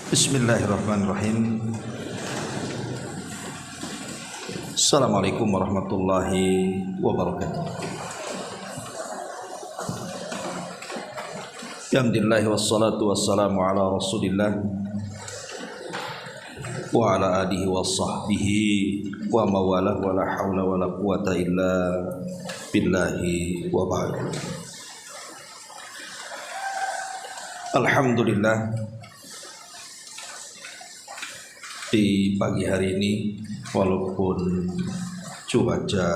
Bismillahirrahmanirrahim. Assalamualaikum warahmatullahi wabarakatuh. Alhamdulillah wassalatu wassalamu ala Rasulillah wa ala alihi wa sahbihi wa mawalah wa la hawla wa la quwata illa billahi wa ba'd. Alhamdulillah, di pagi hari ini walaupun cuaca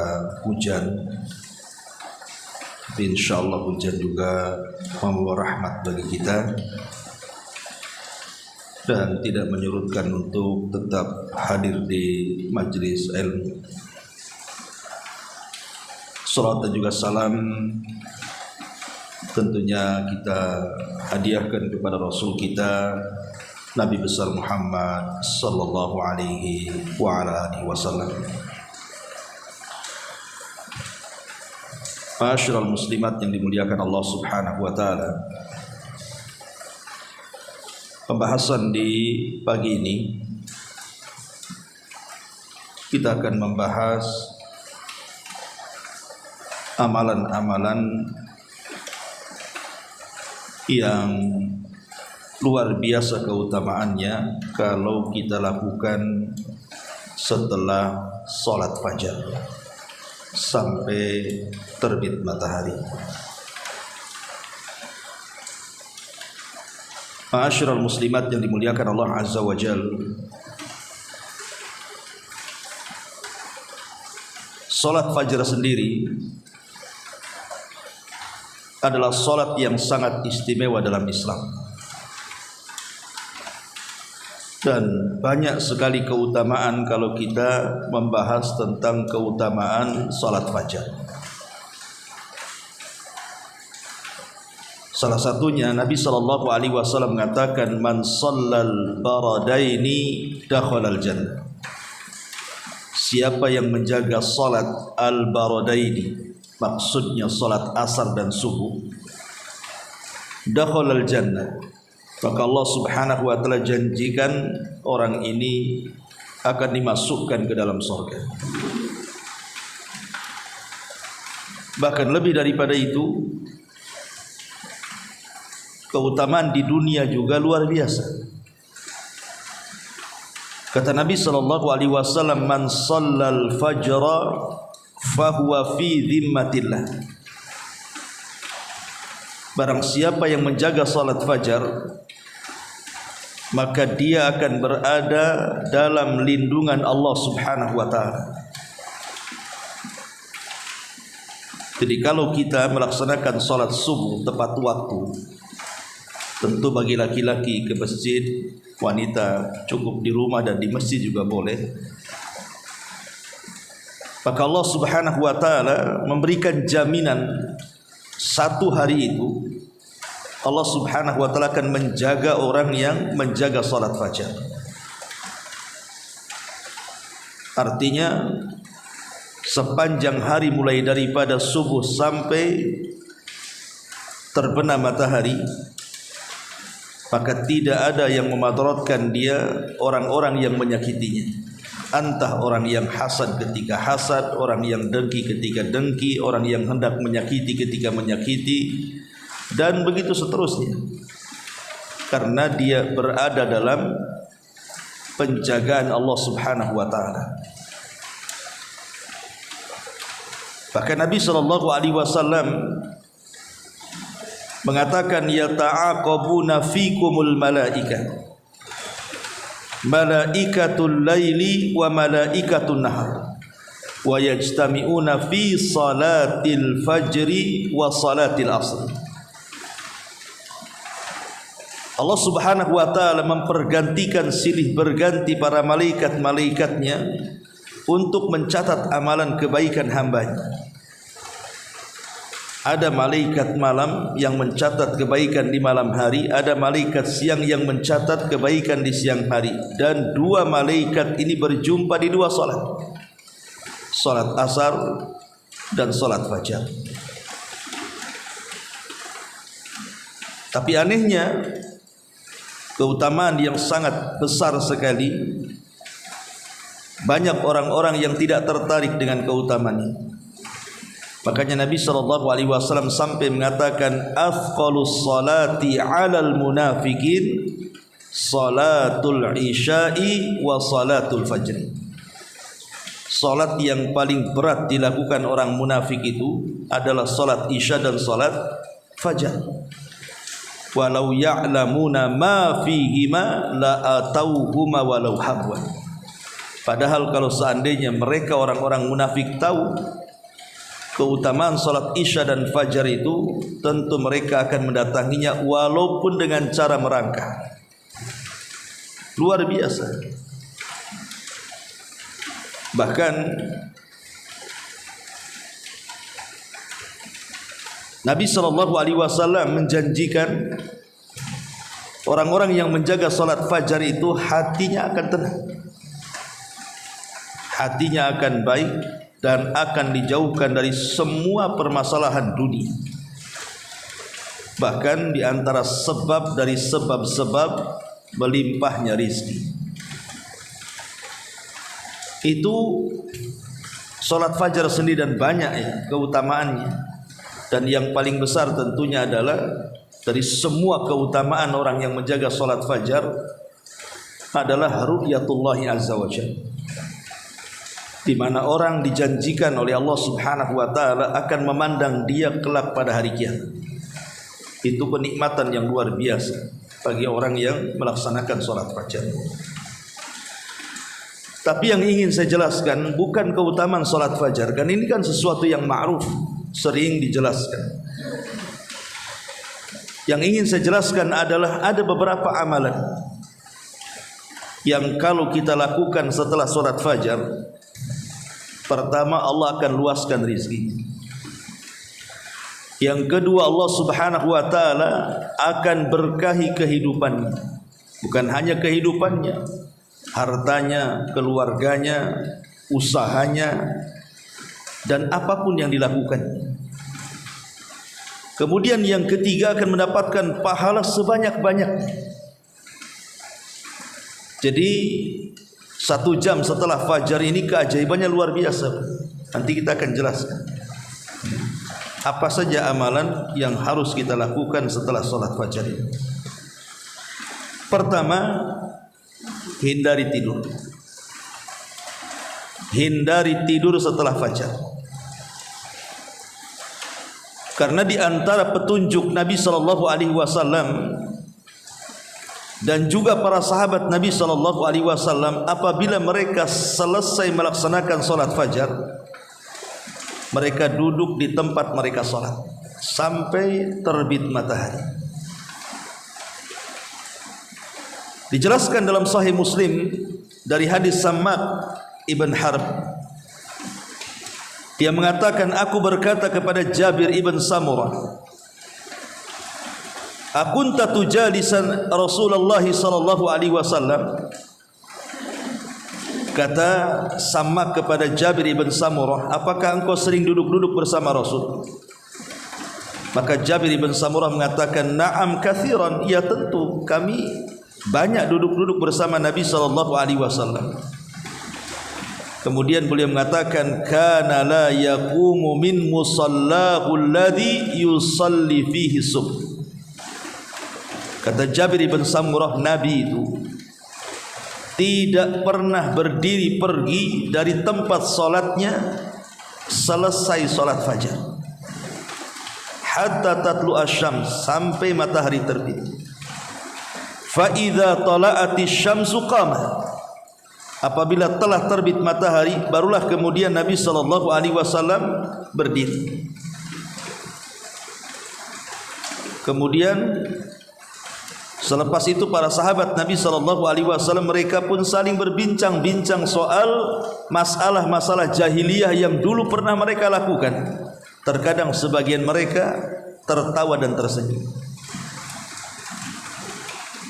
hujan, tapi insyaallah hujan juga membawa rahmat bagi kita dan tidak menyurutkan untuk tetap hadir di majelis ilmu. Salat dan juga salam tentunya kita hadiahkan kepada Rasul kita Nabi besar Muhammad sallallahu alaihi wa ala alihi wasallam. Ma'asyiral muslimat yang dimuliakan Allah Subhanahu wa taala. Pembahasan di pagi ini kita akan membahas amalan-amalan yang luar biasa keutamaannya kalau kita lakukan setelah sholat fajar sampai terbit matahari. Ma'asyiral muslimat yang dimuliakan Allah Azza wa Jalla, sholat fajar sendiri adalah sholat yang sangat istimewa dalam Islam. Dan banyak sekali keutamaan kalau kita membahas tentang keutamaan salat fajar. Salah satunya Nabi SAW mengatakan, man shallal baradaini dakhalal jannah. Siapa yang menjaga salat al-baradaini, maksudnya salat asar dan subuh, dakhalal jannah, maka Allah Subhanahu wa taala janjikan orang ini akan dimasukkan ke dalam surga. Bahkan lebih daripada itu, keutamaan di dunia juga luar biasa. Kata Nabi sallallahu alaihi wasallam, man shallal fajra fahuwa fi dhimmatillah. Barang siapa yang menjaga salat fajar, maka dia akan berada dalam lindungan Allah Subhanahu wa taala. Jadi kalau kita melaksanakan salat subuh tepat waktu, tentu bagi laki-laki ke masjid, wanita cukup di rumah dan di masjid juga boleh, maka Allah Subhanahu wa taala memberikan jaminan satu hari itu Allah Subhanahu wa taala akan menjaga orang yang menjaga salat fajar. Artinya sepanjang hari mulai daripada subuh sampai terbenam matahari, maka tidak ada yang memadaratkan dia, orang-orang yang menyakitinya. Entah orang yang hasad ketika hasad, orang yang dengki ketika dengki, orang yang hendak menyakiti ketika menyakiti, dan begitu seterusnya, karena dia berada dalam penjagaan Allah Subhanahu wa taala. Bahkan Nabi sallallahu alaihi wasallam mengatakan, yata'aqabuna fikumul malaika, malaikatul laili wa malaikatun nahar, wa yajtami'una fi salatil fajri wa salatil asr. Allah Subhanahu wa taala mempergantikan silih berganti para malaikat-malaikatnya untuk mencatat amalan kebaikan hambanya. Ada malaikat malam yang mencatat kebaikan di malam hari, ada malaikat siang yang mencatat kebaikan di siang hari, dan dua malaikat ini berjumpa di dua salat, salat asar dan salat fajar. Tapi anehnya keutamaan yang sangat besar sekali. Banyak orang-orang yang tidak tertarik dengan keutamaan ini. Makanya Nabi SAW sampai mengatakan, afqalus salati 'alal munafiqin salatul isya'i wa salatul fajr. Salat yang paling berat dilakukan orang munafik itu adalah salat isya dan salat fajar. Walau ya'lamuna ma fihima la atauhuma walau habwan. Padahal kalau seandainya mereka orang-orang munafik tahu keutamaan salat isya dan fajar itu, tentu mereka akan mendatanginya walaupun dengan cara merangkak. Luar biasa. Bahkan Nabi SAW menjanjikan orang-orang yang menjaga salat fajar itu hatinya akan tenang, hatinya akan baik, dan akan dijauhkan dari semua permasalahan dunia. Bahkan di antara sebab dari sebab-sebab melimpahnya rizki itu salat fajar sendiri, dan banyak ya keutamaannya. Dan yang paling besar tentunya adalah dari semua keutamaan orang yang menjaga salat fajar adalah ru'yatullahi azza wa jalla, di mana orang dijanjikan oleh Allah Subhanahu wa taala akan memandang dia kelak pada hari kiamat. Itu kenikmatan yang luar biasa bagi orang yang melaksanakan salat fajar. Tapi yang ingin saya jelaskan bukan keutamaan salat fajar, kan ini kan sesuatu yang ma'ruf, sering dijelaskan. Yang ingin saya jelaskan adalah ada beberapa amalan yang kalau kita lakukan setelah salat fajar, pertama Allah akan luaskan rezeki. Yang kedua, Allah Subhanahu wa taala akan berkahi kehidupannya. Bukan hanya kehidupannya, hartanya, keluarganya, usahanya, dan apapun yang dilakukan. Kemudian yang ketiga, akan mendapatkan pahala sebanyak-banyaknya. Jadi 1 jam setelah fajar ini keajaibannya luar biasa. Nanti kita akan jelaskan apa saja amalan yang harus kita lakukan setelah salat fajar ini. Pertama, hindari tidur. Hindari tidur setelah fajar. Karena di antara petunjuk Nabi SAW dan juga para sahabat Nabi SAW, apabila mereka selesai melaksanakan salat fajar, mereka duduk di tempat mereka salat sampai terbit matahari. Dijelaskan dalam Sahih Muslim dari hadis Sammak ibn Harb, dia mengatakan, aku berkata kepada Jabir ibn Samurah, akunta tujalisan Rasulullah sallallahu alaihi wasallam. Kata Sammak kepada Jabir ibn Samurah, apakah engkau sering duduk-duduk bersama Rasul? Maka Jabir ibn Samurah mengatakan, na'am kathiran, ya tentu kami banyak duduk-duduk bersama Nabi sallallahu alaihi wasallam. Kemudian beliau mengatakan, kana la yaqumu min musallahu alladhi yusalli fihi subh. Kata Jabir ibn Samurah, Nabi itu tidak pernah berdiri pergi dari tempat salatnya selesai salat fajar, hatta tatlu asyams, sampai matahari terbit. Fa idza tala'ati syamsu qama, apabila telah terbit matahari, barulah kemudian Nabi SAW berdiri. Kemudian selepas itu para sahabat Nabi SAW mereka pun saling berbincang-bincang soal masalah-masalah jahiliyah yang dulu pernah mereka lakukan. Terkadang sebagian mereka tertawa dan tersenyum.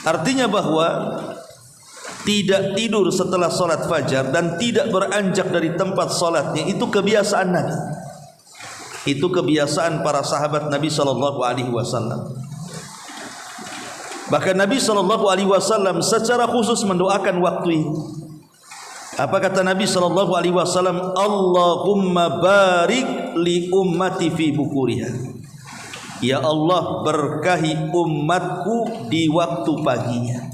Artinya bahwa tidak tidur setelah salat fajar dan tidak beranjak dari tempat salatnya itu kebiasaan Nabi. Itu kebiasaan para sahabat Nabi SAW. Bahkan Nabi SAW secara khusus mendoakan waktu ini. Apa kata Nabi SAW? Allahumma barik li ummati fi bukuriha. Ya Allah, berkahi umatku di waktu paginya.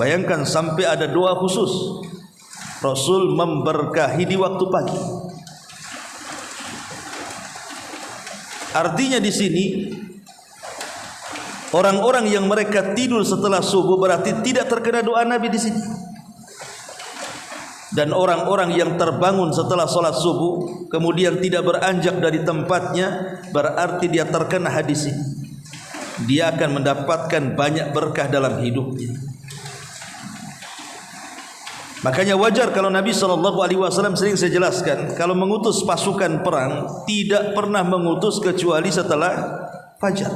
Bayangkan sampai ada doa khusus. Rasul memberkahi di waktu pagi. Artinya di sini orang-orang yang mereka tidur setelah subuh berarti tidak terkena doa Nabi di sini. Dan orang-orang yang terbangun setelah sholat subuh kemudian tidak beranjak dari tempatnya berarti dia terkena hadis ini. Dia akan mendapatkan banyak berkah dalam hidupnya. Makanya wajar kalau Nabi SAW sering saya jelaskan, kalau mengutus pasukan perang tidak pernah mengutus kecuali setelah fajar.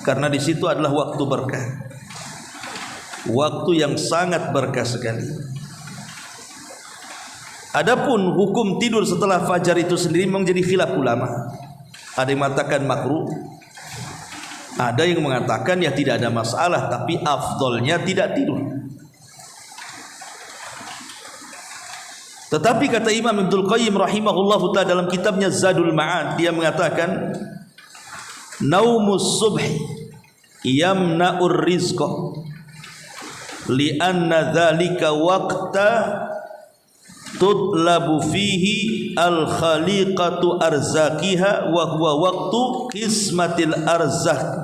Karena di situ adalah waktu berkah. Waktu yang sangat berkah sekali. Adapun hukum tidur setelah fajar itu sendiri menjadi khilaf ulama. Ada yang mengatakan makruh, ada yang mengatakan ya tidak ada masalah, tapi afdolnya tidak tidur. Tetapi kata Imam Ibnul Qayyim rahimahullahu ta'ala dalam kitabnya Zadul Ma'ad, dia mengatakan naumus subhi yamna'ur rizqa li'anna dhalika waqta tutlabu fihi al-khaliqatu arzakiha wa huwa waqtu qismatil arzak.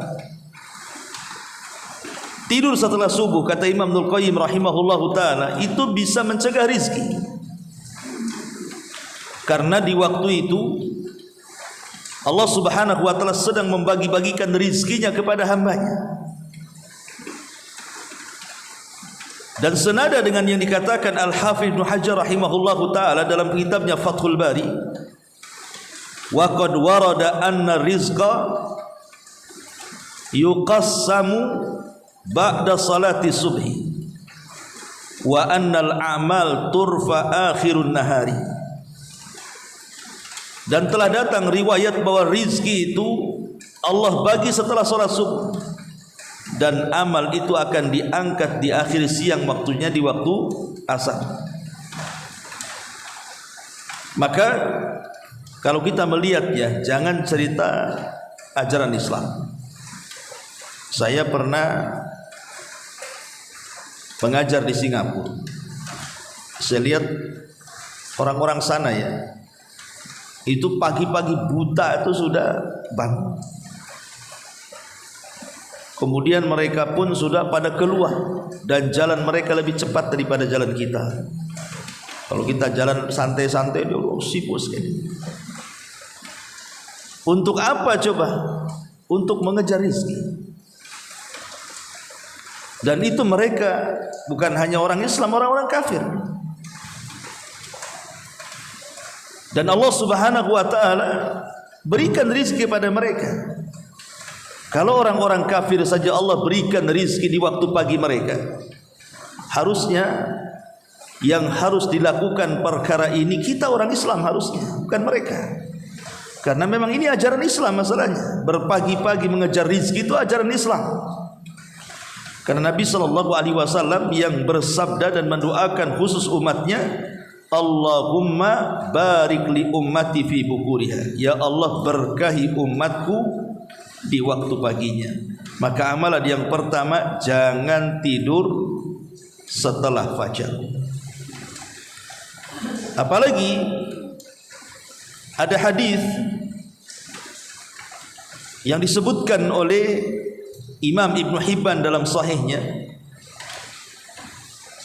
Tidur setelah subuh, kata Imam Ibnul Qayyim rahimahullahu ta'ala, itu bisa mencegah rizki. Karena di waktu itu Allah subhanahu wa ta'ala sedang membagi-bagikan rizkinya kepada hambanya. Dan senada dengan yang dikatakan Al-Hafidh Ibnu Hajar rahimahullahu ta'ala dalam kitabnya Fathul Bari, wa qad warada anna rizqa yuqassamu ba'da salati subhi wa annal a'mal turfa akhirun nahari. Dan telah datang riwayat bahwa rizki itu Allah bagi setelah sholat subuh, dan amal itu akan diangkat di akhir siang, waktunya di waktu asar. Maka kalau kita melihat ya, jangan cerita ajaran Islam. Saya pernah mengajar di Singapura. Saya lihat orang-orang sana ya, itu pagi-pagi buta itu sudah bangun. Kemudian mereka pun sudah pada keluar, dan jalan mereka lebih cepat daripada jalan kita. Kalau kita jalan santai-santai, dia sibuk sekali. Untuk apa coba? Untuk mengejar rezeki. Dan itu mereka bukan hanya orang Islam, orang-orang kafir. Dan Allah subhanahu wa ta'ala berikan rizki pada mereka. Kalau orang-orang kafir saja Allah berikan rizki di waktu pagi mereka, harusnya yang harus dilakukan perkara ini kita orang Islam harusnya, bukan mereka. Karena memang ini ajaran Islam masalahnya. Berpagi-pagi mengejar rizki itu ajaran Islam. Karena Nabi SAW yang bersabda dan mendoakan khusus umatnya, Allahumma barik li ummati fi bukuriha. Ya Allah, berkahi umatku di waktu paginya. Maka amalan yang pertama, jangan tidur setelah fajar. Apalagi ada hadis yang disebutkan oleh Imam Ibnu Hibban dalam sahihnya.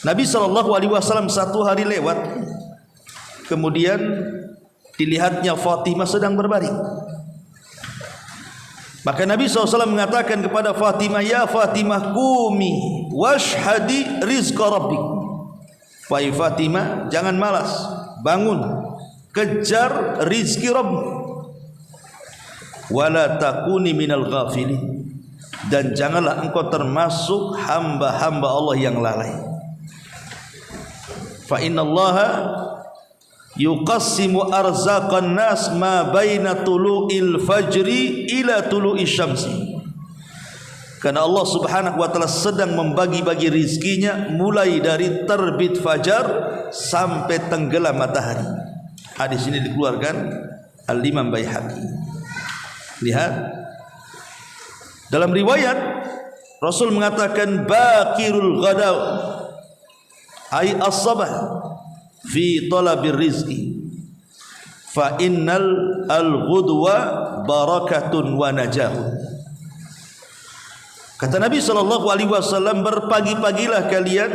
Nabi SAW satu hari lewat, kemudian dilihatnya Fatimah sedang berbaring. Maka Nabi SAW mengatakan kepada Fatimah, ya Fatimah, qumi washhadi rizqa rabbik. Wahai Fatimah, jangan malas, bangun, kejar rizki Rabb. Wala takuni minal ghafilin, dan janganlah engkau termasuk hamba-hamba Allah yang lalai. Fa innallaha yuqassimu arzaqan nas ma baina tulu'il fajri ila tulu'is syamsi. Karena Allah Subhanahu wa taala sedang membagi-bagi rizkinya mulai dari terbit fajar sampai tenggelam matahari. Hadis ini dikeluarkan Al-Imam Baihaqi. Lihat dalam riwayat Rasul mengatakan bakirul ghadaw ay as-sabah fi talabir rizqi fa innal al-ghudwa barakatun wa najahun. Kata Nabi SAW, berpagi-pagilah kalian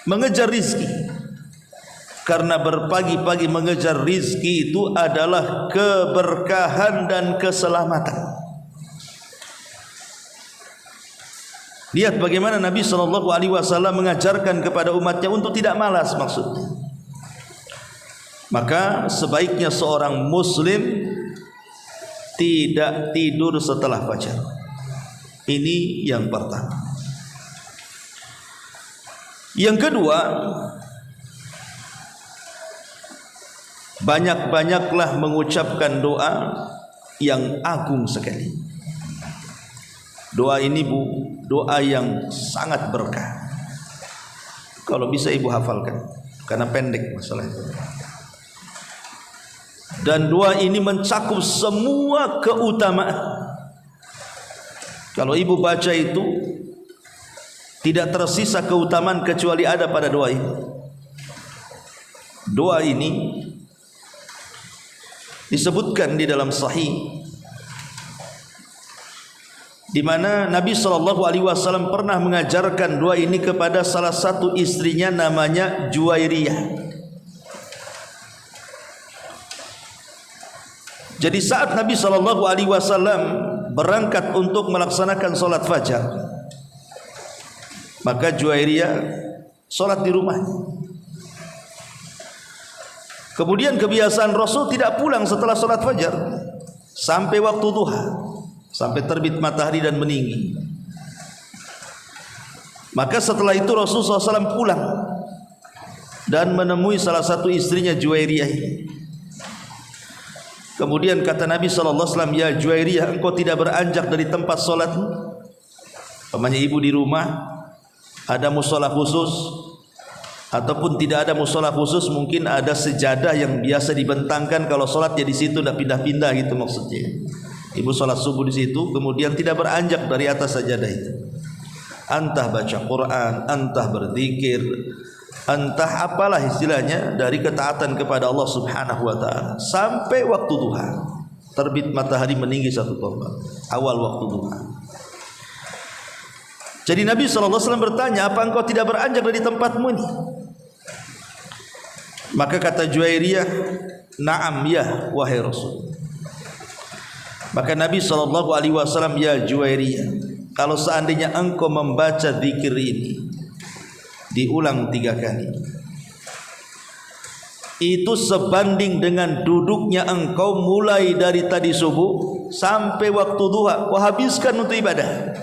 mengejar rizki, karena berpagi-pagi mengejar rizki itu adalah keberkahan dan keselamatan. Lihat bagaimana Nabi SAW mengajarkan kepada umatnya untuk tidak malas maksudnya. Maka sebaiknya seorang muslim tidak tidur setelah fajar. Ini yang pertama. Yang kedua, banyak-banyaklah mengucapkan doa yang agung sekali. Doa ini doa yang sangat berkah. Kalau bisa ibu hafalkan, karena pendek masalahnya. Dan doa ini mencakup semua keutamaan. Kalau ibu baca itu tidak tersisa keutamaan kecuali ada pada doa ini. Doa ini disebutkan di dalam sahih, di mana Nabi SAW pernah mengajarkan doa ini kepada salah satu istrinya namanya Juwairiyah. Jadi saat Nabi SAW berangkat untuk melaksanakan solat fajar, maka Juwairiyah solat di rumahnya. Kemudian kebiasaan Rasul tidak pulang setelah solat fajar sampai waktu duha, sampai terbit matahari dan meninggi. Maka setelah itu Rasulullah SAW pulang dan menemui salah satu istrinya Juwairiyah ini. Kemudian kata Nabi SAW, ya Juwairiyah, engkau tidak beranjak dari tempat solatmu? Pamannya ibu di rumah ada musola khusus, ataupun tidak ada musola khusus, mungkin ada sejadah yang biasa dibentangkan kalau solat ya di situ, tidak pindah-pindah gitu maksudnya. Ibu solat subuh di situ, kemudian tidak beranjak dari atas sajadah itu. Entah baca Quran, entah berzikir, entah apalah istilahnya dari ketaatan kepada Allah Subhanahu wa taala sampai waktu duha. Terbit matahari meninggi satu tombak, awal waktu duha. Jadi Nabi SAW bertanya, apa engkau tidak beranjak dari tempatmu ini? Maka kata Juwairiyah, na'am ya wahai Rasul. Maka Nabi SAW, ya Juwairiyah, kalau seandainya engkau membaca zikir ini diulang 3 kali, itu sebanding dengan duduknya engkau mulai dari tadi subuh sampai waktu duha, kau habiskan untuk ibadah.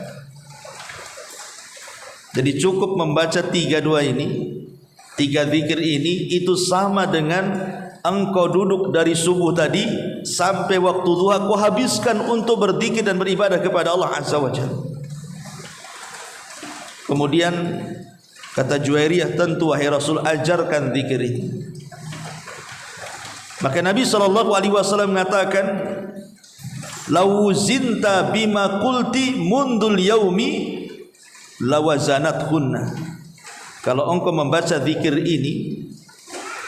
Jadi cukup membaca 3 doa ini, 3 zikir ini, itu sama dengan engkau duduk dari subuh tadi sampai waktu duha, kau habiskan untuk berzikir dan beribadah kepada Allah Azza wa Jalla. Kemudian kata Juwairiyah, tentu wahai Rasul, ajarkan zikir ini. Maka Nabi SAW mengatakan, lau zinta bima qulti mundul yaumi lawazanat hunna. Kalau engkau membaca zikir ini,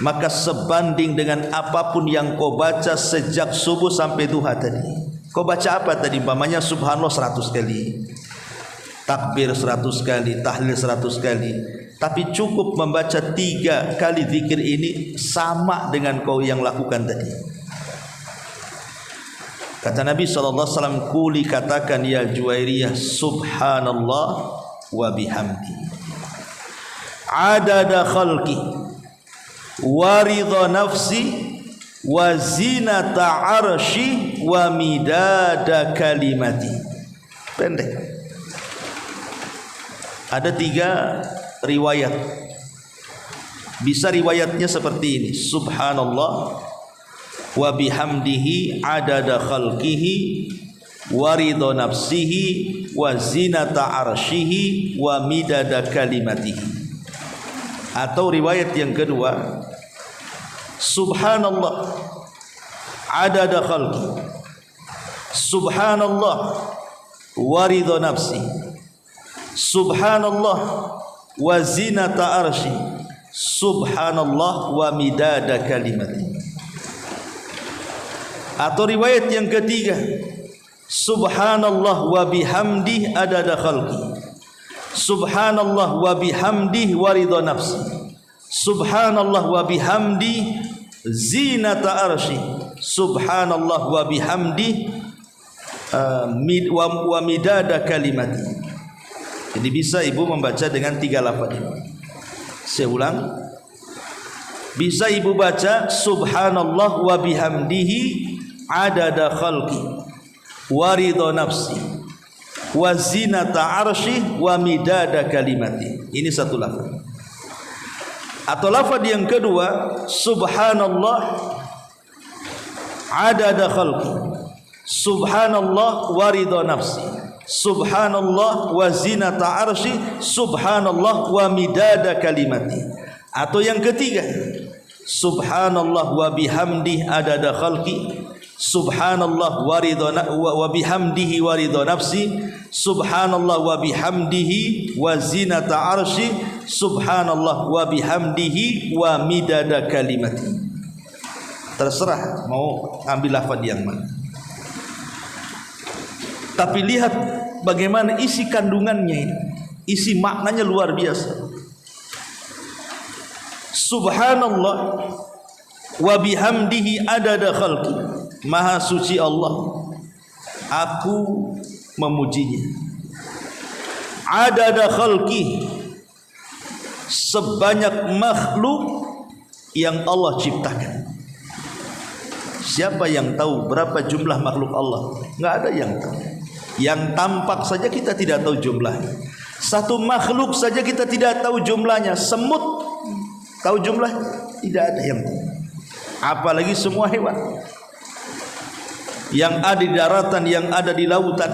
maka sebanding dengan apapun yang kau baca sejak subuh sampai duha tadi. Kau baca apa tadi? Umpamanya subhanallah 100 kali, takbir 100 kali, tahlil 100 kali. Tapi cukup membaca 3 kali zikir ini sama dengan kau yang lakukan tadi. Kata Nabi SAW, kuli katakan ya Juwairiyah, subhanallah wa bihamdi adada khalqi wa ridha nafsi wa zinata arsy wa midada kalimati. Pendek. Ada 3 riwayat. Bisa riwayatnya seperti ini, subhanallah wa bihamdihi adada khalqihi wa ridha nafsihi wa zinata arsyihi wa midada kalimatihi. Atau riwayat yang kedua, subhanallah adada khalqi, subhanallah wa ridha nafsi, subhanallah wa zinata arsyi, subhanallah wa midada kalimati. Atau riwayat yang ketiga, subhanallah wa bihamdih adada khalqi, subhanallah wa bihamdih wa ridha nafsi, subhanallah wa bihamdih zinata arsyi, subhanallah wa bihamdih wa midada kalimati. Jadi bisa ibu membaca dengan 3 lafaz ini. Saya ulang, bisa ibu baca subhanallah wa bihamdihi adada khalqi wa ridha nafsi wa zinata arsyi wa midada kalimati. Ini satu lafaz. Atau lafaz yang kedua, subhanallah adada khalqi, subhanallah wa ridha nafsi, subhanallah wa zinata arsyi, subhanallah wa midada kalimati. Atau yang ketiga, subhanallah wa bihamdihi adada khalqi, subhanallah wa bihamdihi wa ridha nafsi, subhanallah wa bihamdihi wa zinata arsyi, subhanallah wa bihamdihi wa midada kalimati. Terserah mau ambil lafaz yang mana. Tapi lihat bagaimana isi kandungannya ini. Isi maknanya luar biasa. Subhanallah wa bihamdihi adada khalqi. Maha suci Allah, aku memujinya. Adada khalqi, sebanyak makhluk yang Allah ciptakan. Siapa yang tahu berapa jumlah makhluk Allah? Enggak ada yang tahu. Yang tampak saja kita tidak tahu jumlahnya. Satu makhluk saja kita tidak tahu jumlahnya. Semut tahu jumlahnya? Tidak ada yang tahu. Apalagi semua hewan yang ada di daratan, yang ada di lautan.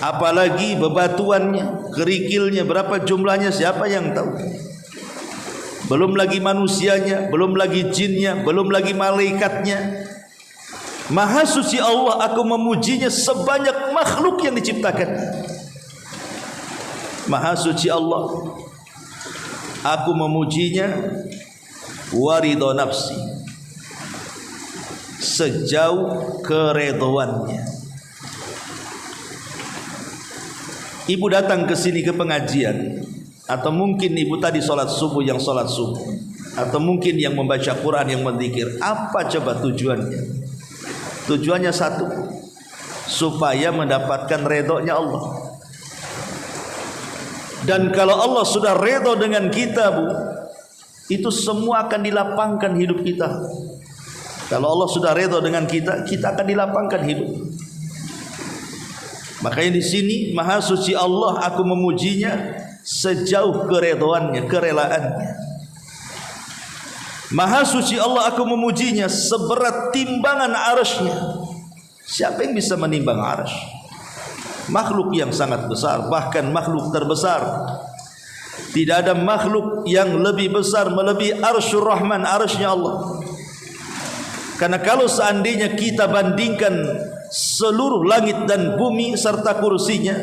Apalagi bebatuannya, kerikilnya, berapa jumlahnya, siapa yang tahu? Belum lagi manusianya, belum lagi jinnya, belum lagi malaikatnya. Maha suci Allah, aku memujinya sebanyak makhluk yang diciptakan. Maha suci Allah, aku memujinya wa ridha nafsi, sejauh keredoannya. Ibu datang ke sini ke pengajian, atau mungkin ibu tadi sholat subuh, yang sholat subuh, atau mungkin yang membaca Quran, yang berzikir. Apa coba tujuannya? Tujuannya satu, supaya mendapatkan redhonya Allah. Dan kalau Allah sudah redho dengan kita, bu, itu semua akan dilapangkan hidup kita. Kalau Allah sudah redho dengan kita, kita akan dilapangkan hidup. Makanya di sini Maha suci Allah, aku memujinya sejauh keredhoannya, kerelaannya. Maha suci Allah, aku memujinya seberat timbangan arsy-Nya. Siapa yang bisa menimbang arsy? Makhluk yang sangat besar, bahkan makhluk terbesar. Tidak ada makhluk yang lebih besar melebihi arsyur Rahman, arsy-Nya Allah. Karena kalau seandainya kita bandingkan seluruh langit dan bumi serta kursinya,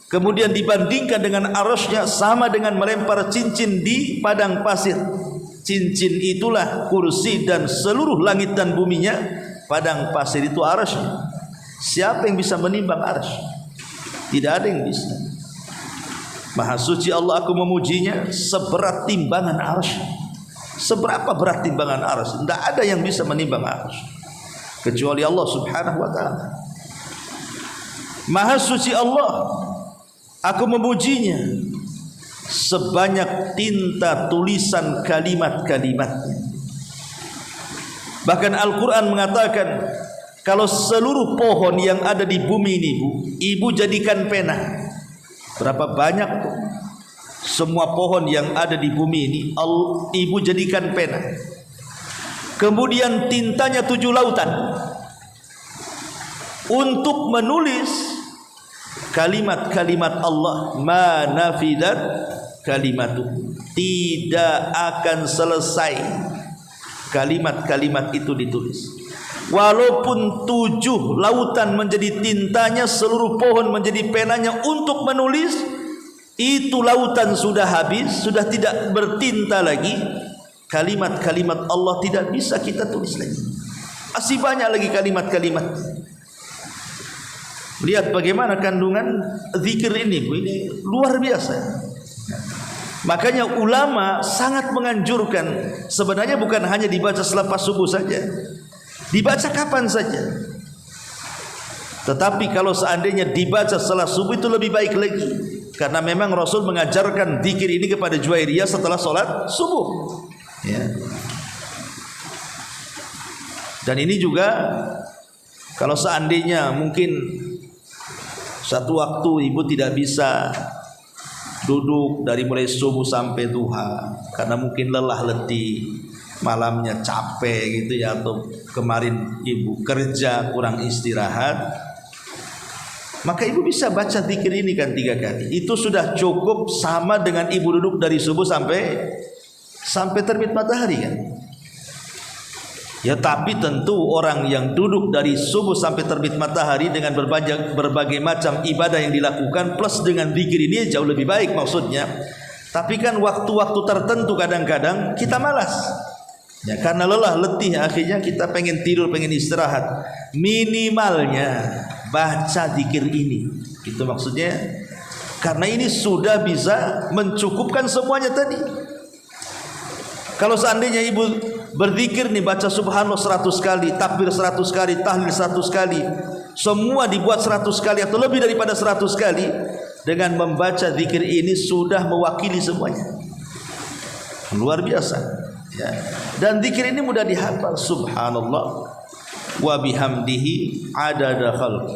kemudian dibandingkan dengan arsy-Nya, sama dengan melempar cincin di padang pasir. Cincin itulah kursi, dan seluruh langit dan buminya, padang pasir itu arsy-Nya. Siapa yang bisa menimbang arsy? Tidak ada yang bisa. Maha suci Allah, aku memujinya seberat timbangan arsy. Seberapa berat timbangan arsy? Tidak ada yang bisa menimbang arsy kecuali Allah subhanahu wa ta'ala. Maha suci Allah, aku memujinya sebanyak tinta tulisan kalimat-kalimatnya. Bahkan Al-Quran mengatakan, kalau seluruh pohon yang ada di bumi ini, bu, ibu jadikan pena. Berapa banyak tuh? Semua pohon yang ada di bumi ini, ibu jadikan pena. Kemudian tintanya 7 lautan untuk menulis kalimat-kalimat Allah ma nafidat kalimatu, tidak akan selesai kalimat-kalimat itu ditulis. Walaupun 7 lautan menjadi tintanya, seluruh pohon menjadi penanya untuk menulis, itu lautan sudah habis, sudah tidak bertinta lagi. Kalimat-kalimat Allah tidak bisa kita tulis lagi. Masih banyak lagi kalimat-kalimat. Lihat bagaimana kandungan zikir ini, Bu, ini luar biasa. Makanya ulama sangat menganjurkan, sebenarnya bukan hanya dibaca selepas subuh saja, dibaca kapan saja. Tetapi kalau seandainya dibaca setelah subuh itu lebih baik lagi, karena memang Rasul mengajarkan zikir ini kepada Juwairiyah setelah sholat subuh, ya. Dan ini juga kalau seandainya mungkin satu waktu ibu tidak bisa duduk dari mulai subuh sampai duha karena mungkin lelah letih, malamnya capek gitu ya, atau kemarin ibu kerja kurang istirahat, maka ibu bisa baca zikir ini kan 3 kali. Itu sudah cukup sama dengan ibu duduk dari subuh sampai terbit matahari kan. Ya, tapi tentu orang yang duduk dari subuh sampai terbit matahari dengan berbagai macam ibadah yang dilakukan plus dengan zikir ini jauh lebih baik maksudnya. Tapi kan waktu-waktu tertentu kadang-kadang kita malas, ya, karena lelah letih, akhirnya kita pengen tidur, pengen istirahat. Minimalnya baca zikir ini, itu maksudnya, karena ini sudah bisa mencukupkan semuanya tadi. Kalau seandainya ibu berzikir nih, baca subhanallah 100 kali, takbir 100 kali, tahlil 100 kali, semua dibuat 100 kali atau lebih daripada 100 kali, dengan membaca zikir ini sudah mewakili semuanya. Luar biasa, ya. Dan zikir ini mudah dihafal. Subhanallah wa bihamdihi adada khalqi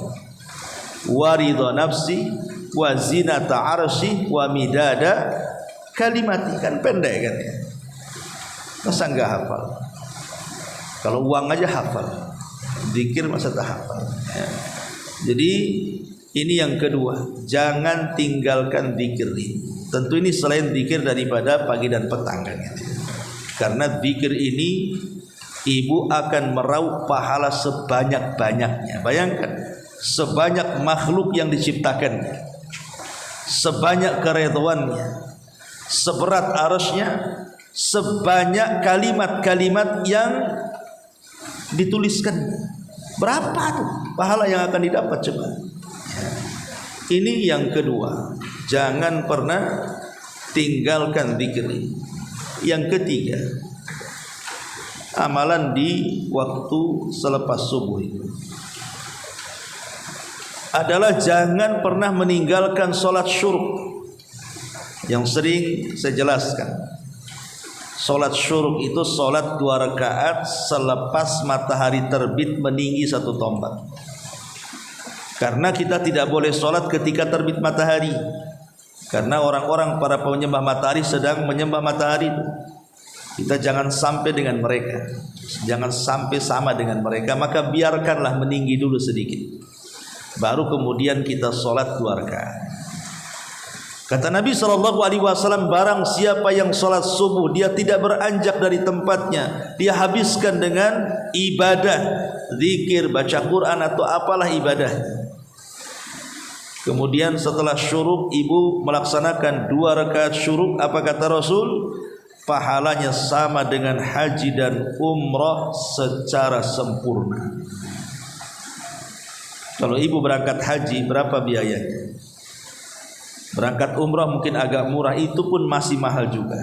wa ridha nafsi wa zinata arsy wa midada kalimati. Kan pendek kan ya, masa enggak hafal? Kalau uang aja hafal, zikir masa tak hafal, ya. Jadi ini yang kedua, jangan tinggalkan zikir ini. Tentu ini selain zikir daripada pagi dan petang kan, ya. Karena zikir ini ibu akan meraup pahala sebanyak-banyaknya. Bayangkan, sebanyak makhluk yang diciptakan, sebanyak keridhaannya, seberat arasnya, sebanyak kalimat-kalimat yang dituliskan. Berapa tuh pahala yang akan didapat coba? Ini yang kedua, jangan pernah tinggalkan zikir ini. Yang ketiga, amalan di waktu selepas subuh itu adalah jangan pernah meninggalkan sholat syuruk. Yang sering saya jelaskan, sholat syuruk itu sholat 2 rakaat selepas matahari terbit meninggi 1 tombak. Karena kita tidak boleh sholat ketika terbit matahari, karena orang-orang para penyembah matahari sedang menyembah matahari. Kita jangan sampai dengan mereka, jangan sampai sama dengan mereka, maka biarkanlah meninggi dulu sedikit, baru kemudian kita sholat 2 rakaat. Kata Nabi SAW, barang siapa yang sholat subuh dia tidak beranjak dari tempatnya, dia habiskan dengan ibadah, zikir, baca Quran atau apalah ibadah. Kemudian setelah syuruk ibu melaksanakan 2 rakaat syuruk, apa kata Rasul? Pahalanya sama dengan haji dan umrah secara sempurna. Kalau ibu berangkat haji, berapa biayanya? Berangkat umrah mungkin agak murah, itu pun masih mahal juga.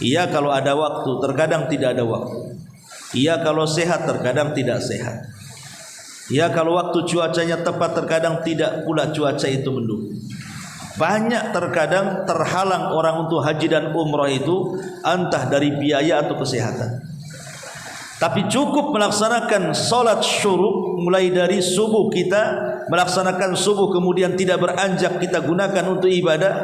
Iya kalau ada waktu, terkadang tidak ada waktu. Iya kalau sehat, terkadang tidak sehat. Iya kalau waktu cuacanya tepat, terkadang tidak pula cuaca itu mendukung. Banyak terkadang terhalang orang untuk haji dan umrah itu, entah dari biaya atau kesehatan. Tapi cukup melaksanakan sholat syuruk, mulai dari subuh kita melaksanakan subuh, kemudian tidak beranjak kita gunakan untuk ibadah.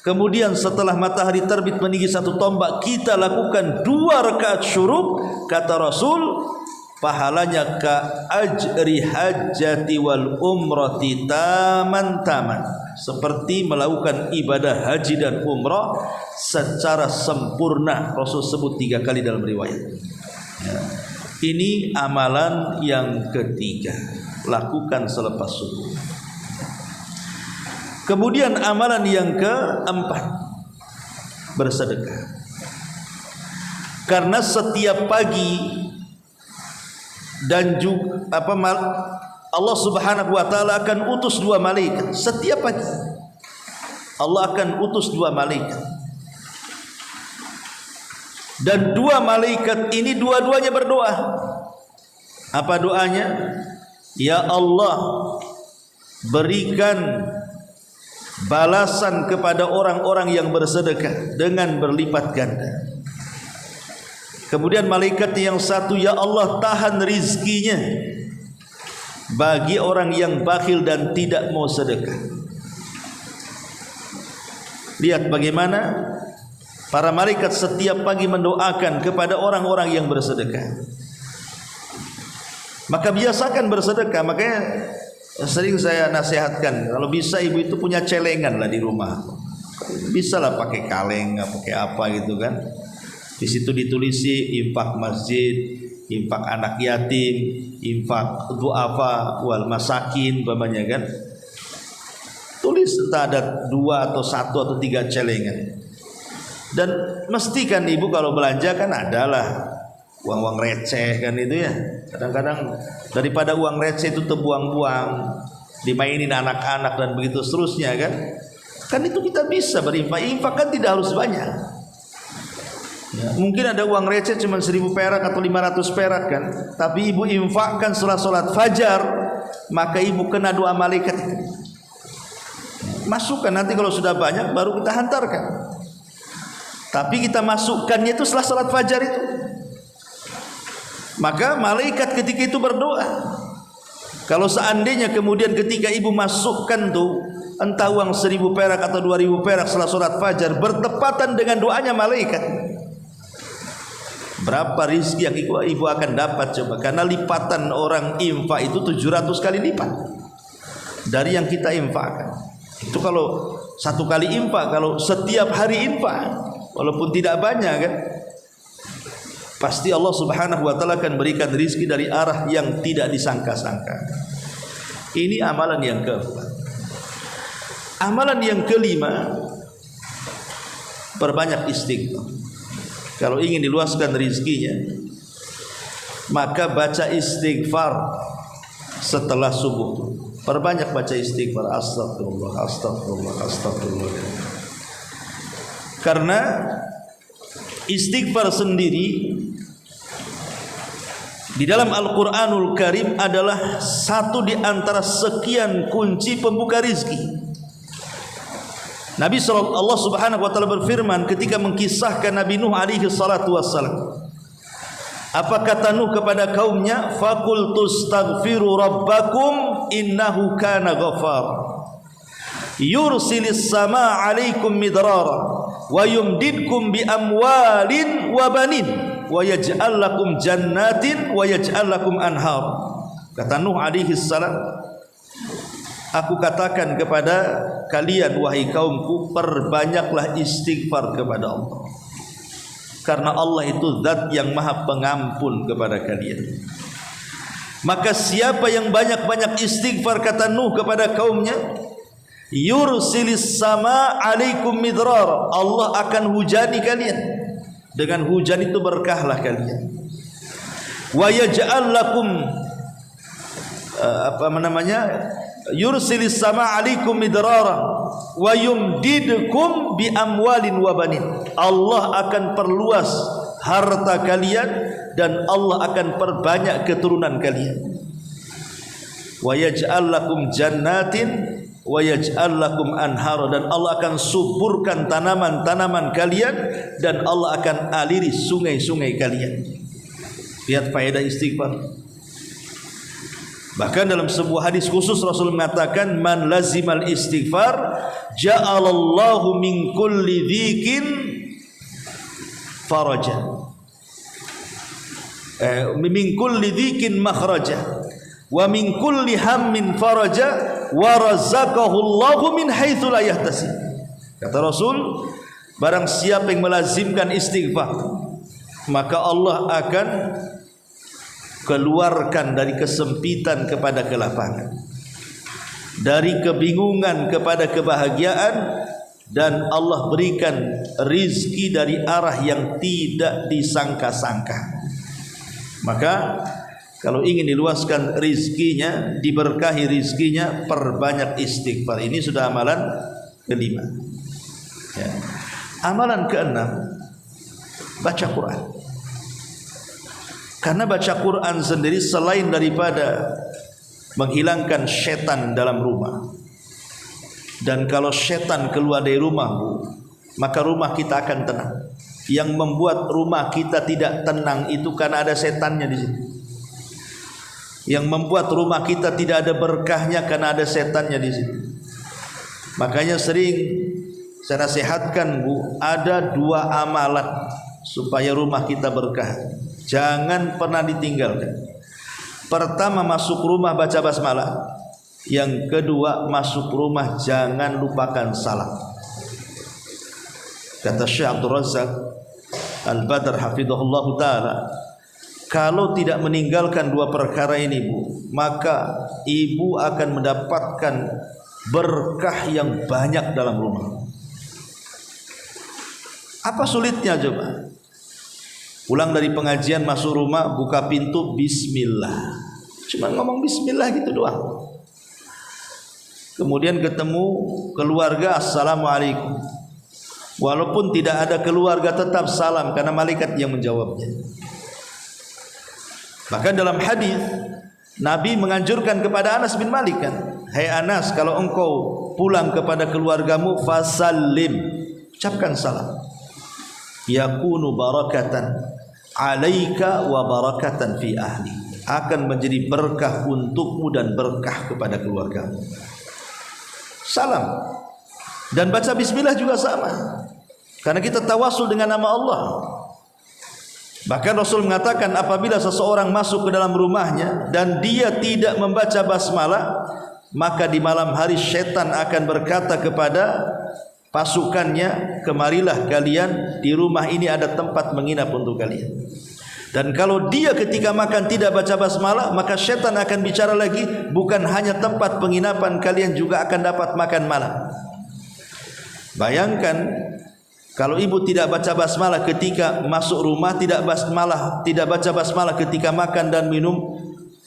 Kemudian setelah matahari terbit meninggi 1 tombak kita lakukan 2 rakaat syuruk. Kata Rasul, pahalanya ka ajri hajjati wal umrati taman, seperti melakukan ibadah haji dan umrah secara sempurna. Rasul sebut 3 kali dalam riwayat. Ya. Ini amalan yang ketiga, lakukan selepas subuh. Kemudian amalan yang keempat, bersedekah. Karena setiap pagi dan juga Allah Subhanahu wa taala akan utus 2 malaikat setiap pagi. Allah akan utus 2 malaikat. Dan 2 malaikat ini dua-duanya berdoa. Apa doanya? Ya Allah, berikan balasan kepada orang-orang yang bersedekah dengan berlipat ganda. Kemudian malaikat yang satu, ya Allah, tahan rizkinya bagi orang yang bakhil dan tidak mau sedekah. Lihat bagaimana para malaikat setiap pagi mendoakan kepada orang-orang yang bersedekah. Maka biasakan bersedekah. Makanya sering saya nasihatkan, kalau bisa ibu itu punya celengan lah di rumah. Bisa lah pakai kaleng, pakai apa gitu kan. Di situ ditulisi infak masjid, infak anak yatim, infak du'afa wal masakin umpamanya kan. Tulis entah ada 2 atau 1 atau 3 celengan. Dan mestikan ibu kalau belanja kan adalah uang-uang receh kan itu ya. Kadang-kadang daripada uang receh itu terbuang-buang, dimainin anak-anak dan begitu seterusnya kan. Kan itu kita bisa berinfak. Infak kan tidak harus banyak. Ya, mungkin ada uang receh cuma 1000 perak atau 500 perak kan. Tapi ibu infakkan setelah sholat fajar, maka ibu kena doa malaikat. Masukkan, nanti kalau sudah banyak baru kita hantarkan. Tapi kita masukkannya itu setelah sholat fajar itu. Maka malaikat ketika itu berdoa. Kalau seandainya kemudian ketika ibu masukkan tuh entah uang 1000 perak atau 2000 perak setelah sholat fajar bertepatan dengan doanya malaikat, berapa rizki yang ibu akan dapat coba? Karena lipatan orang infak itu 700 kali lipat dari yang kita infakkan. Itu kalau 1 kali infak. Kalau setiap hari infak, walaupun tidak banyak kan, pasti Allah Subhanahu wa taala akan berikan rizki dari arah yang tidak disangka-sangka. Ini amalan yang keempat. Amalan yang kelima, perbanyak istighfar. Kalau ingin diluaskan rizkinya, maka baca istighfar setelah subuh. Perbanyak baca istighfar. Astagfirullah, astagfirullah, astagfirullah. Karena istighfar sendiri di dalam Al-Quranul Karim adalah satu di antara sekian kunci pembuka rizki. Nabi Allah Subhanahu wa taala berfirman ketika mengkisahkan Nabi Nuh alaihi salatu wassalam. Apa kata Nuh kepada kaumnya? Faqul tustaghfiru rabbakum innahu kana ghafar. Yursilis samaa 'alaikum midrara wa yumdidkum bi amwalin wa banin wa yaj'al lakum jannatin wa yaj'al lakum anhar. Kata Nuh alaihi salam, aku katakan kepada kalian wahai kaumku, perbanyaklah istighfar kepada Allah. Karena Allah itu zat yang maha pengampun kepada kalian. Maka siapa yang banyak-banyak istighfar, kata Nuh kepada kaumnya, yursilis sama alaikum midrar, Allah akan hujani kalian. Dengan hujan itu berkahlah kalian. Wa yaj'al lakum yursilis sama alaikum midrara wa yumdidkum bi amwalin wa banin. Allah akan perluas harta kalian dan Allah akan perbanyak keturunan kalian. Wa yaj'al lakum jannatin wa yaj'al lakum anhara, dan Allah akan suburkan tanaman-tanaman kalian dan Allah akan aliri sungai-sungai kalian. Lihat faedah istighfar. Bahkan dalam sebuah hadis khusus Rasul mengatakan, man lazimal istighfar ja'alallahu min kulli dhikin faraja. min kulli dhikin makhraja wa min kulli hammin faraja wa razaqahu Allahu min haitsu la yahtasib. Kata Rasul, barang siapa yang melazimkan istighfar, maka Allah akan keluarkan dari kesempitan kepada kelapangan, dari kebingungan kepada kebahagiaan, dan Allah berikan rizki dari arah yang tidak disangka-sangka. Maka kalau ingin diluaskan rizkinya, diberkahi rizkinya, perbanyak istighfar. Ini sudah amalan kelima. Ya. Amalan keenam, baca Quran. Karena baca Quran sendiri selain daripada menghilangkan setan dalam rumah, dan kalau setan keluar dari rumahmu, maka rumah kita akan tenang. Yang membuat rumah kita tidak tenang itu karena ada setannya di situ. Yang membuat rumah kita tidak ada berkahnya karena ada setannya di situ. Makanya sering saya nasihatkan, Bu, ada 2 amalan supaya rumah kita berkah. Jangan pernah ditinggalkan. Pertama, masuk rumah baca basmalah. Yang kedua, masuk rumah jangan lupakan salam. Kata Syekh Abdul Razak Al-Badr hafizahullah ta'ala, kalau tidak meninggalkan 2 perkara ini, Bu, maka ibu akan mendapatkan berkah yang banyak dalam rumah. Apa sulitnya coba? Pulang dari pengajian, masuk rumah, buka pintu, bismillah. Cuma ngomong bismillah gitu doang. Kemudian ketemu keluarga, assalamualaikum. Walaupun tidak ada keluarga tetap salam, karena malaikat yang menjawabnya. Bahkan dalam hadis Nabi menganjurkan kepada Anas bin Malik kan, "Hai Anas, kalau engkau pulang kepada keluargamu, fasallim, ucapkan salam. Yakunu barakatan alaika wa barakatan fi ahli." Akan menjadi berkah untukmu dan berkah kepada keluargamu. Salam. Dan baca bismillah juga sama, karena kita tawasul dengan nama Allah. Bahkan Rasul mengatakan, apabila seseorang masuk ke dalam rumahnya dan dia tidak membaca basmalah, maka di malam hari syaitan akan berkata kepada pasukannya, kemarilah kalian, di rumah ini ada tempat menginap untuk kalian. Dan kalau dia ketika makan tidak baca basmalah, maka syaitan akan bicara lagi, bukan hanya tempat penginapan, kalian juga akan dapat makan malam. Bayangkan kalau ibu tidak baca basmalah ketika masuk rumah, tidak baca basmalah ketika makan dan minum,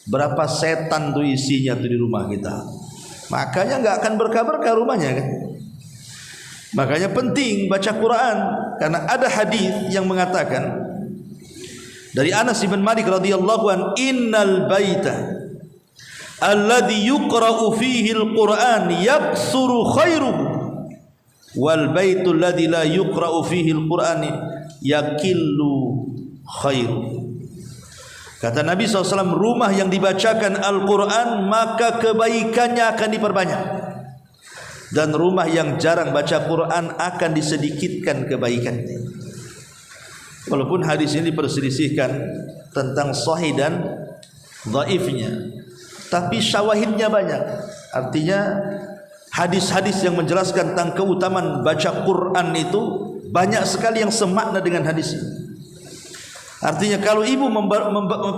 berapa setan tuh isinya tuh di rumah kita. Makanya nggak akan berkah-berkah rumahnya kan. Makanya penting baca Quran, karena ada hadis yang mengatakan dari Anas bin Malik radhiyallahu an, innal baita alladhi yuqra'u fihi al-Qur'an yaksuru khairuhu wal baitul ladzi la yuqra'u fihi al-Qur'an yakillu khairuhu. Kata Nabi SAW, rumah yang dibacakan Al-Quran maka kebaikannya akan diperbanyak, dan rumah yang jarang baca Quran akan disedikitkan kebaikannya. Walaupun hadis ini diperselisihkan tentang sahih dan dhaifnya, tapi syawahidnya banyak. Artinya hadis-hadis yang menjelaskan tentang keutamaan baca Quran itu banyak sekali yang semakna dengan hadis ini. Artinya kalau ibu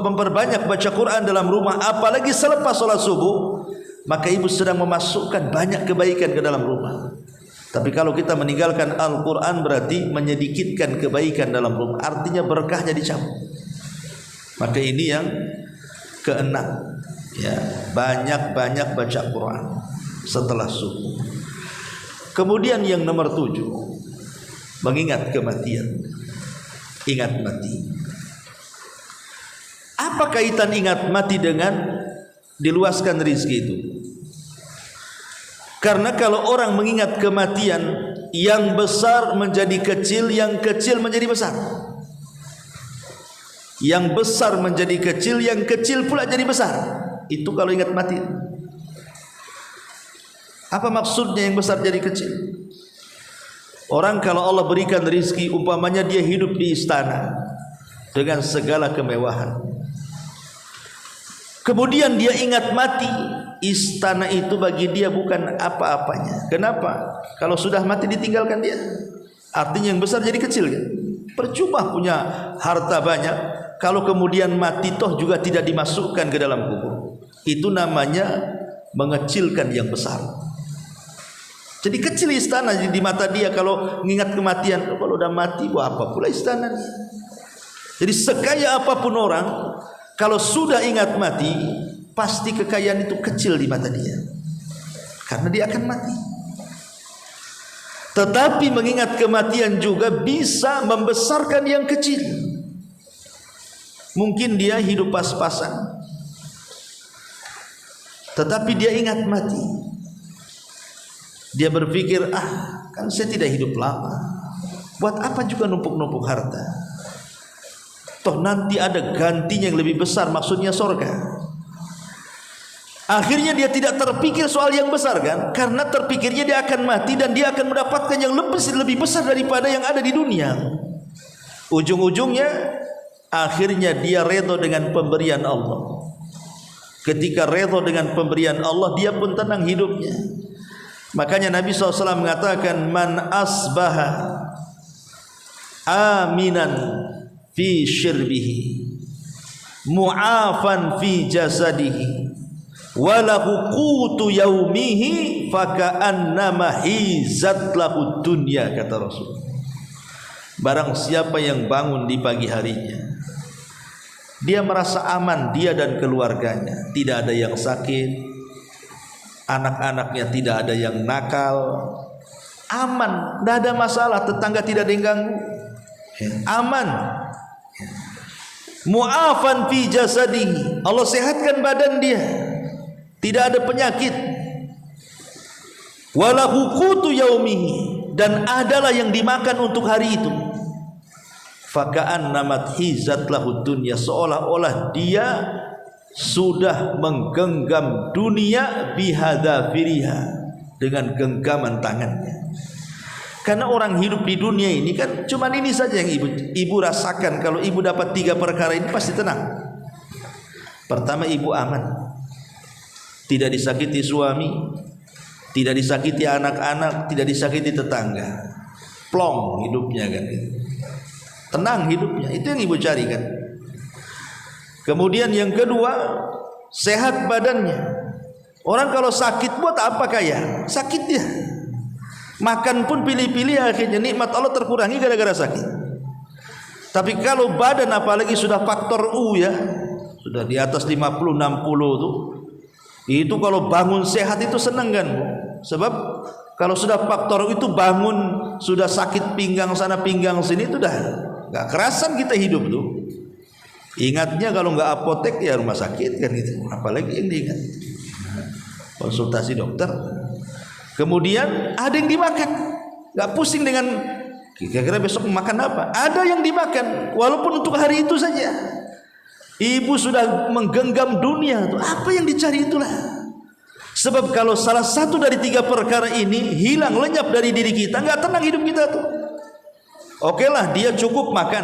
memperbanyak baca Quran dalam rumah, apalagi selepas sholat subuh, maka ibu sedang memasukkan banyak kebaikan ke dalam rumah. Tapi kalau kita meninggalkan Al-Quran, berarti menyedikitkan kebaikan dalam rumah, artinya berkahnya dicabut. Maka ini yang keenam, ya, banyak-banyak baca Quran setelah subuh. Kemudian yang nomor 7, mengingat kematian. Ingat mati. Apa kaitan ingat mati dengan diluaskan rizki itu? Karena kalau orang mengingat kematian, yang besar menjadi kecil, yang kecil menjadi besar. Yang besar menjadi kecil, yang kecil pula jadi besar. Itu kalau ingat mati. Apa maksudnya yang besar jadi kecil? Orang kalau Allah berikan rizki, umpamanya dia hidup di istana, dengan segala kemewahan. Kemudian dia ingat mati. Istana itu bagi dia bukan apa-apanya. Kenapa? Kalau sudah mati ditinggalkan dia, artinya yang besar jadi kecil kan? Percuma punya harta banyak kalau kemudian mati toh juga tidak dimasukkan ke dalam kubur. Itu namanya mengecilkan yang besar. Jadi kecil istana di mata dia kalau mengingat kematian. Kalau udah mati, wah apa pula istana. Jadi sekaya apapun orang, kalau sudah ingat mati, pasti kekayaan itu kecil di mata dia, karena dia akan mati. Tetapi mengingat kematian juga bisa membesarkan yang kecil. Mungkin dia hidup pas-pasan, tetapi dia ingat mati. Dia berpikir, kan saya tidak hidup lama, buat apa juga numpuk-numpuk harta? Toh nanti ada gantinya yang lebih besar, maksudnya sorga. Akhirnya dia tidak terpikir soal yang besar kan, karena terpikirnya dia akan mati dan dia akan mendapatkan yang lebih besar daripada yang ada di dunia. Ujung-ujungnya akhirnya dia redha dengan pemberian Allah. Ketika redha dengan pemberian Allah, dia pun tenang hidupnya. Makanya Nabi SAW mengatakan, man asbaha aminan fi syirbihi mu'afan fi jasadihi walahu qutu yaumihi faka'annama hizat lahu dunya, kata Rasul. Barang siapa yang bangun di pagi harinya, dia merasa aman, dia dan keluarganya, tidak ada yang sakit, anak-anaknya tidak ada yang nakal, aman, tidak ada masalah, tetangga tidak ada yang ganggu, aman. Mu'afan fi jasadihi, Allah sehatkan badan dia, tidak ada penyakit. Walahu qutu yaumihi, dan adalah yang dimakan untuk hari itu. Faka'annamat hizat lahu dunya, seolah-olah dia sudah menggenggam dunia bihadzafiriha, dengan genggaman tangannya. Karena orang hidup di dunia ini kan cuman ini saja yang ibu rasakan. Kalau ibu dapat 3 perkara ini pasti tenang. Pertama, ibu aman, tidak disakiti suami, tidak disakiti anak-anak, tidak disakiti tetangga. Plong hidupnya kan, tenang hidupnya. Itu yang ibu cari kan. Kemudian yang kedua, sehat badannya. Orang kalau sakit buat apa kaya? Sakit dia. Makan pun pilih-pilih, akhirnya nikmat Allah terkurangi gara-gara sakit. Tapi kalau badan apalagi sudah faktor U ya, sudah di atas 50-60 tuh, itu kalau bangun sehat itu senang kan. Sebab kalau sudah faktor U itu bangun sudah sakit pinggang sana pinggang sini, itu dah gak kerasan kita hidup tuh. Ingatnya kalau nggak apotek ya rumah sakit kan gitu. Apalagi yang diingat konsultasi dokter. Kemudian ada yang dimakan, nggak pusing dengan kira-kira besok makan apa. Ada yang dimakan, walaupun untuk hari itu saja. Ibu sudah menggenggam dunia, tuh apa yang dicari itulah. Sebab kalau salah satu dari 3 perkara ini hilang, lenyap dari diri kita, nggak tenang hidup kita tuh. Oke lah, dia cukup makan,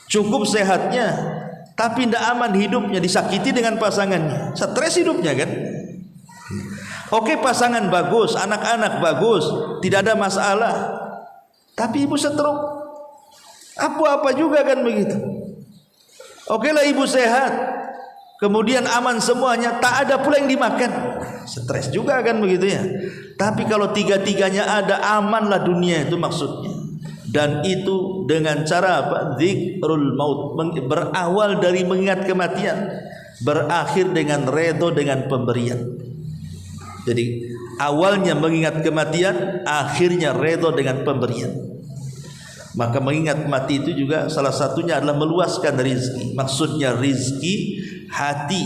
cukup sehatnya, tapi tidak aman hidupnya, disakiti dengan pasangannya, stres hidupnya kan. Oke, pasangan bagus, anak-anak bagus, tidak ada masalah, tapi ibu stroke, apa-apa juga kan begitu. Oke lah, ibu sehat, kemudian aman semuanya, tak ada pula yang dimakan, stres juga kan begitu ya. Tapi kalau 3-tiganya ada, amanlah dunia itu maksudnya. Dan itu dengan cara apa? Zikrul maut, berawal dari mengingat kematian, berakhir dengan redha dengan pemberian. Jadi awalnya mengingat kematian, akhirnya redha dengan pemberian. Maka mengingat mati itu juga salah satunya adalah meluaskan rizki. Maksudnya rizki hati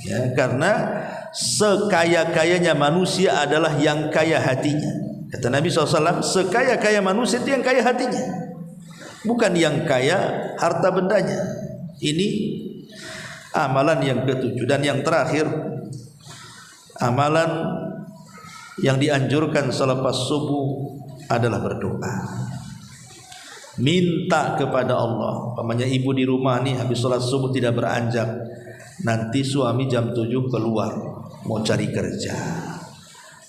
ya, karena sekaya-kayanya manusia adalah yang kaya hatinya. Kata Nabi SAW, sekaya-kaya manusia itu yang kaya hatinya, bukan yang kaya harta bendanya. Ini amalan yang ke-7. Dan yang terakhir, amalan yang dianjurkan selepas subuh adalah berdoa. minta kepada Allah. Pamannya ibu di rumah nih habis sholat subuh tidak beranjak, nanti suami jam 7 keluar mau cari kerja.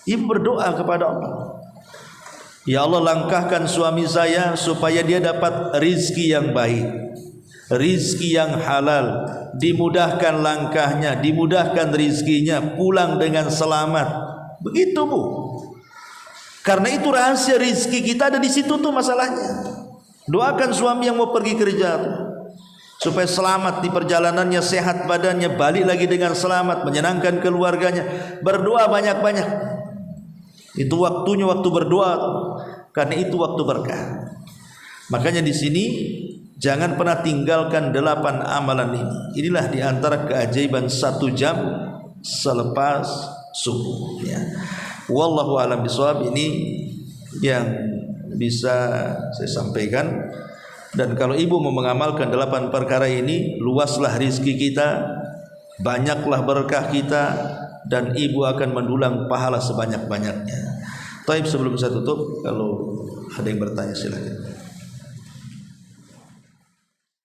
Ibu berdoa kepada Allah, ya Allah langkahkan suami saya supaya dia dapat rizki yang baik, rizki yang halal, dimudahkan langkahnya, dimudahkan rizkinya, pulang dengan selamat. Begitu Bu. Karena itu rahasia rizki kita ada di situ tuh masalahnya. Doakan suami yang mau pergi kerja supaya selamat di perjalanannya, sehat badannya, balik lagi dengan selamat, menyenangkan keluarganya. Berdoa banyak-banyak. Itu waktunya waktu berdoa, karena itu waktu berkah. Makanya di sini jangan pernah tinggalkan 8 amalan ini. Inilah di antara keajaiban 1 jam selepas subuh ya. Wallahu a'lam bishawab. Ini yang bisa saya sampaikan. Dan kalau ibu mau mengamalkan 8 perkara ini, luaslah rizki kita, banyaklah berkah kita, dan ibu akan mendulang pahala sebanyak-banyaknya. Taib, sebelum saya tutup, kalau ada yang bertanya silakan.